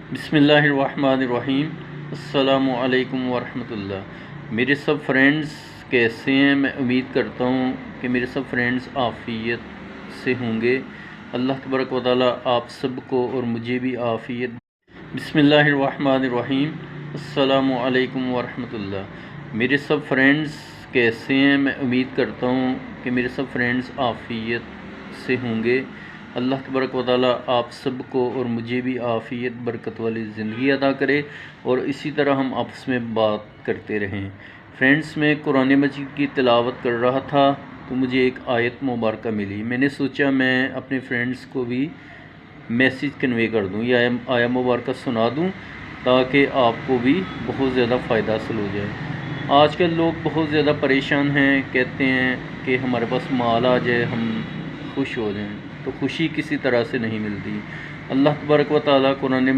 बिस्मिल्लाहिर्रहमानिर्रहीम। अस्सलामु अलैकुम वरहमतुल्लाह। मेरे सब फ्रेंड्स कैसे हैं? मैं उम्मीद करता हूँ कि मेरे सब फ्रेंड्स आफ़ियत से होंगे। अल्लाह तबारक व तआला आप सबको और मुझे भी आफ़ियत। बिस्मिल्लाहिर्रहमानिर्रहीम। अस्सलामु अलैकुम वरहमतुल्लाह। मेरे सब फ्रेंड्स कैसे हैं? मैं उम्मीद करता हूँ कि मेरे सब फ्रेंड्स आफ़ियत से होंगे। अल्लाह तबारक व तआला आप सबको और मुझे भी आफ़ियत बरकत वाली ज़िंदगी अता करे और इसी तरह हम आपस में बात करते रहें। फ्रेंड्स, मैं कुरान मजीद की तिलावत कर रहा था तो मुझे एक आयत मुबारक मिली। मैंने सोचा मैं अपने फ्रेंड्स को भी मैसेज कन्वे कर दूं, या आया मुबारक सुना दूं ताकि आपको भी बहुत ज़्यादा फ़ायदा हासिल हो जाए। आजकल लोग बहुत ज़्यादा परेशान हैं, कहते हैं कि हमारे पास माल आ जाए हम खुश हो जाएं, तो खुशी किसी तरह से नहीं मिलती। अल्लाह तबारक व तआला कुरान